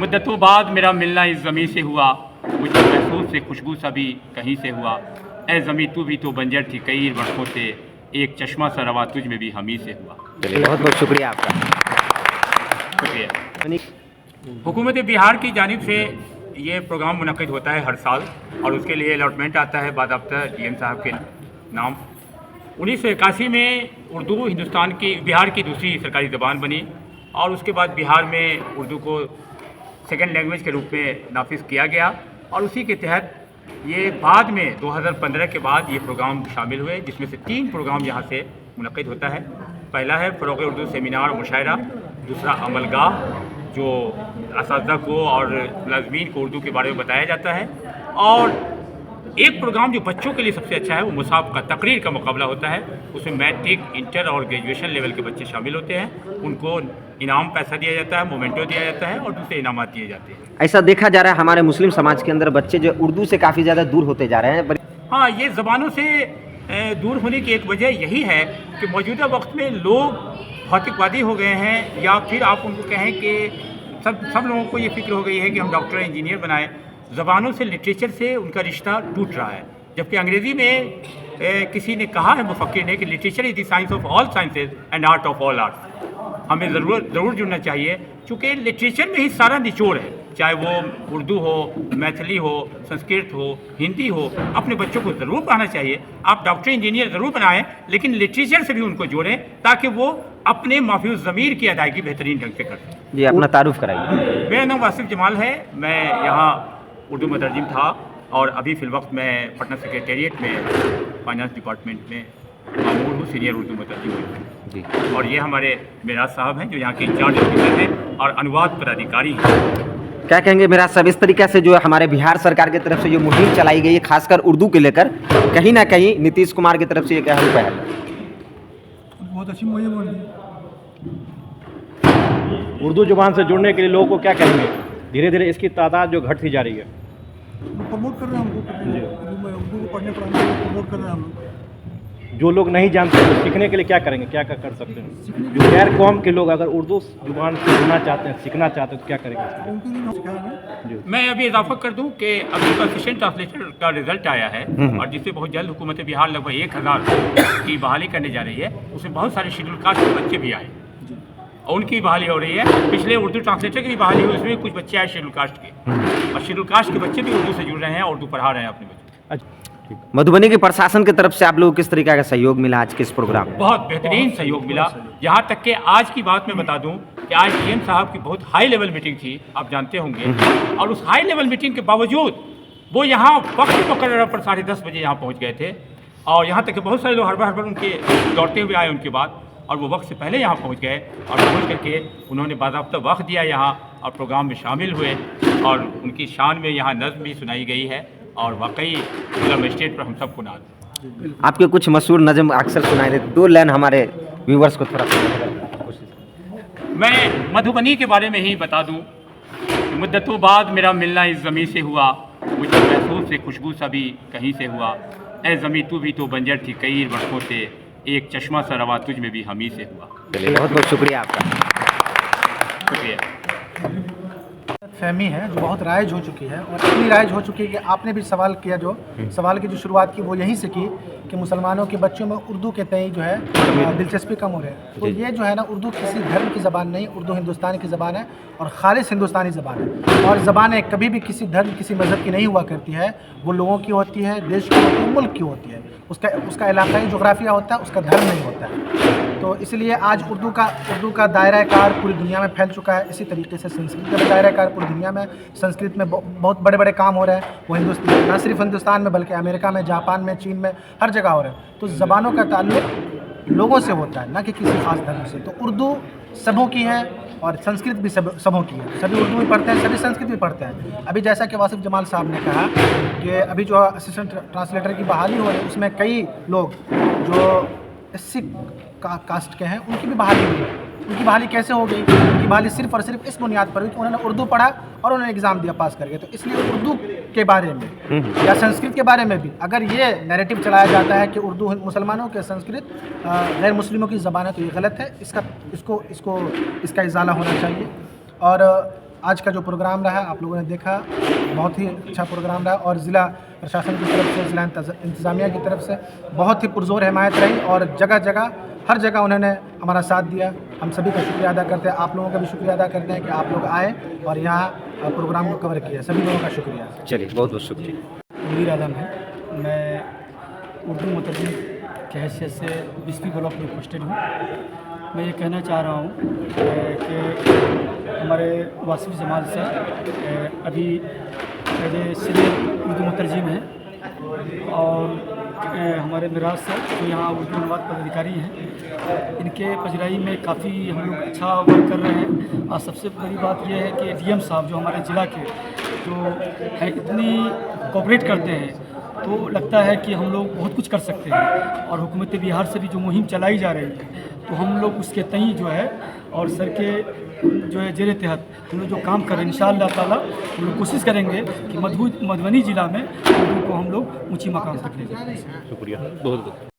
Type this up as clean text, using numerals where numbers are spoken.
मुद्दतों बाद मेरा मिलना इस ज़मीं से हुआ, मुझे महसूस से खुशबू सा भी कहीं से हुआ। ए ज़मीं तू भी तो बंजर थी कई वर्षों से, एक चश्मा सा रवा तुझ में भी हमी से हुआ। चलिए, बहुत बहुत शुक्रिया आपका। शुक्रिया। हुकूमत बिहार की जानिब से ये प्रोग्राम मुनक़िद होता है हर साल, और उसके लिए अलॉटमेंट आता है बाज़ाब्ता डीएम साहब के नाम। 1981 में उर्दू हिंदुस्तान की बिहार की दूसरी सरकारी ज़बान बनी, और उसके बाद बिहार में उर्दू को सेकेंड लैंग्वेज के रूप में नाफिज किया गया, और उसी के तहत ये बाद में 2015 के बाद ये प्रोग्राम शामिल हुए, जिसमें से 3 प्रोग्राम यहाँ से मुनक़िद होता है। पहला है फ़रोग़ उर्दू सेमिनार मुशायरा, दूसरा अमलगाह जो असातिज़ा को और मुलाज़मीन को उर्दू के बारे में बताया जाता है, और एक प्रोग्राम जो बच्चों के लिए सबसे अच्छा है वो मुसाबका तकरीर का मुकाबला होता है। उसमें मैट्रिक, इंटर और ग्रेजुएशन लेवल के बच्चे शामिल होते हैं। उनको इनाम पैसा दिया जाता है, मोमेंटो दिया जाता है, और दूसरे इनामात दिए जाते हैं। ऐसा देखा जा रहा है हमारे मुस्लिम समाज के अंदर बच्चे जो उर्दू से काफ़ी ज़्यादा दूर होते जा रहे हैं। हाँ, ये ज़बानों से दूर होने की एक वजह यही है कि मौजूदा वक्त में लोग भौतिकवादी हो गए हैं, या फिर आप उनको कहें कि सब लोगों को ये फिक्र हो गई है कि हम डॉक्टर इंजीनियर बनाएं। ज़बानों से, लिटरेचर से उनका रिश्ता टूट रहा है। जबकि अंग्रेज़ी में किसी ने कहा है, मुफक्किर ने, कि literature is the science of all sciences and art of all arts. हमें ज़रूर जुड़ना चाहिए, चूँकि लिटरेचर में ही सारा निचोड़ है, चाहे वो उर्दू हो, मैथिली हो, संस्कृत हो, हिंदी हो। अपने बच्चों को ज़रूर पढ़ाना चाहिए। आप डॉक्टर इंजीनियर ज़रूर बनाएं, लेकिन लिटरेचर से भी उनको जोड़ें, ताकि वो अपने माफ़ियूज़ ज़मीर की अदायगी बेहतरीन ढंग से कर सकें। जी, अपना तारुफ कराइए। मेरा नाम वासिफ जमाल है। मैं यहाँ उर्दू मुतरजिम था, और अभी फ़िलवक्त मैं पटना सेक्रेटेरिएट में फाइनेंस डिपार्टमेंट में मामूर हूँ, सीनियर उर्दू मुतरजिम हूँ जी। और ये हमारे मिराज साहब हैं, जो यहाँ के इंचार्ज ऑफिसर हैं और अनुवाद पदाधिकारी हैं। क्या कहेंगे मिराज साहब, इस तरीक़े से जो हमारे बिहार सरकार की तरफ से जो मुहिम चलाई गई है खासकर उर्दू के लेकर, कहीं ना कहीं नीतीश कुमार की तरफ से ये क्या अहम पहल है? बहुत अच्छी मुहिम हो रही है। उर्दू ज़ुबान से जुड़ने के लिए लोगों को क्या कहेंगे? धीरे धीरे इसकी तादाद जो घटती जा रही है। प्रमोट कर रहे हैं हमको, उर्दू को पढ़ने पढ़ाने को प्रमोट कर रहे हैं हम लोग। जो लोग नहीं जानते तो सीखने के लिए क्या करेंगे, क्या क्या कर सकते हैं? जो गैर कौम के लोग अगर उर्दू ज़ुबान से जुड़ना चाहते हैं, सीखना चाहते हैं, तो क्या करेंगे? उनके लिए हम सिखाएंगे। मैं अभी इजाफा कर दूं कि अभी असिस्टेंट ट्रांसलेटर का रिजल्ट आया है, और जिससे बहुत जल्द हुकूमत बिहार लगभग 1000 की बहाली करने जा रही है। उसमें बहुत सारे शेड्यूल कास्ट के बच्चे भी आए, और उनकी बहाली हो रही है। पिछले उर्दू ट्रांसलेटर की भी बहाली हुई, उसमें कुछ बच्चे आए शेड्यूल कास्ट के, और शेड्यूल कास्ट के बच्चे भी उर्दू से जुड़ रहे हैं, उर्दू पढ़ा रहे हैं अपने बच्चों। मधुबनी के प्रशासन की तरफ से आप लोगों को किस तरीके का सहयोग मिला आज के इस प्रोग्राम में? बहुत बेहतरीन सहयोग मिला। यहाँ तक कि आज की बात मैं बता दूं कि आज डीएम साहब की बहुत हाई लेवल मीटिंग थी, आप जानते होंगे, और उस हाई लेवल मीटिंग के बावजूद वो यहाँ वक्त मुकर्रर पर 10:30 बजे यहाँ पहुँच गए थे, और यहाँ तक कि बहुत सारे लोग हड़बड़ उनके दौड़ते हुए आए उनके बाद, और वो वक्त से पहले यहाँ पहुँच गए, और पहुँच करके उन्होंने बाज़ाब्ता वक्त दिया यहाँ, और प्रोग्राम में शामिल हुए, और उनकी शान में यहाँ नज़्म भी सुनाई गई है, और वाकई जिला मजिस्ट्रेट पर हम सबको नाज। आपके कुछ मशहूर नज़म अक्सर सुनाई देते, 2 लाइन हमारे व्यूवर्स को थोड़ा मैं मधुबनी के बारे में ही बता दूं कि मुद्दतों बाद मेरा मिलना इस ज़मीं से हुआ, मुझे महसूस से खुशबू सा भी कहीं से हुआ। ए ज़मीं तू भी तो बंजर थी कई वर्षों से, एक चश्मा सा रवा तुझ में भी हमी से हुआ। चलिए, बहुत बहुत शुक्रिया आपका। शुक्रिया। फहमी है जो बहुत राइज हो चुकी है, और इतनी राइज हो चुकी है कि आपने भी सवाल किया, जो सवाल की जो शुरुआत की वो यहीं से की कि मुसलमानों के बच्चों में उर्दू के तय जो है दिलचस्पी कम हो रही है। तो ये जो है ना, उर्दू किसी धर्म की ज़बान नहीं, उर्दू हिंदुस्तान की ज़बान है, और खालिस हिंदुस्तानी ज़बान है। और ज़बानें कभी भी किसी धर्म, किसी मज़हब की नहीं हुआ करती है। वो लोगों की होती है, देश की होती है, मुल्क की होती है। उसका इलाकाई जोग्राफिया होता है, उसका धर्म नहीं होता है। तो इसलिए आज उर्दू का दायरा कार पूरी दुनिया में फैल चुका है। इसी तरीके से संस्कृत का दायरा कार पूरी दुनिया में, संस्कृत में बहुत बड़े बड़े काम हो रहे हैं। वो हिंदुस्तान, न सिर्फ हिंदुस्तान में बल्कि अमेरिका में, जापान में, चीन में, हर जगह हो रहे हैं। तो ज़बानों का ताल्लुक़ लोगों से होता है, ना कि किसी खास धर्म से। तो उर्दू सबों की है, और संस्कृत भी सबों की है। सभी उर्दू भी पढ़ते हैं, सभी संस्कृत भी पढ़ते हैं। अभी जैसा कि वासिफ जमाल साहब ने कहा कि अभी जो असिस्टेंट ट्रांसलेटर की बहाली हो रही है, उसमें कई लोग जो SC कास्ट के हैं उनकी भी बहाली हुई है। उनकी बहाली कैसे हो गई? उनकी बहाली सिर्फ और सिर्फ इस बुनियाद पर हुई कि उन्होंने उर्दू पढ़ा और उन्होंने एग्ज़ाम दिया, पास कर गए। तो इसलिए उर्दू के बारे में या संस्कृत के बारे में भी अगर ये नैरेटिव चलाया जाता है कि उर्दू मुसलमानों के, संस्कृत गैर मुस्लिमों की ज़बान है, तो ये गलत है। इसका इजाला होना चाहिए। और आज का जो प्रोग्राम रहा आप लोगों ने देखा, बहुत ही अच्छा प्रोग्राम रहा और ज़िला प्रशासन की तरफ से, ज़िला इंतज़ामिया की तरफ से बहुत ही पुरज़ोर हिमायत रही और जगह जगह हर जगह उन्होंने हमारा साथ दिया। हम सभी का शुक्रिया अदा करते हैं, आप लोगों का भी शुक्रिया अदा करते हैं कि आप लोग आए और यहाँ प्रोग्राम को कवर किया। सभी लोगों का शुक्रिया। चलिए बहुत बहुत शुक्रिया। मुनीर आलम है, मैं उर्दू मुतरजम की हैसियत से 20वीं ब्लॉक में पोस्टेड हूँ। मैं ये कहना चाह रहा हूँ कि हमारे वासिफ जमाल सर अभी एज ए सीनियर उर्दू मुतरजम हैं और हमारे मिराज सर जो यहाँ उर्दू अनुवाद पदाधिकारी हैं, इनके पजराई में काफ़ी हम लोग अच्छा वर्क कर रहे हैं। और सबसे बड़ी बात यह है कि डीएम साहब जो हमारे ज़िला के जो है इतनी कोऑपरेट करते हैं, तो लगता है कि हम लोग बहुत कुछ कर सकते हैं। और हुकूमत बिहार से भी जो मुहिम चलाई जा रही है, तो हम लोग उसके तई जो है और सर के जो है जेर तहत हम लोग जो काम करें, इंशाअल्लाह ताला हम लोग कोशिश करेंगे कि मधुबनी ज़िला में उर्दू को हम लोग ऊंची मकाम तक ले जाएं। शुक्रिया बहुत बहुत।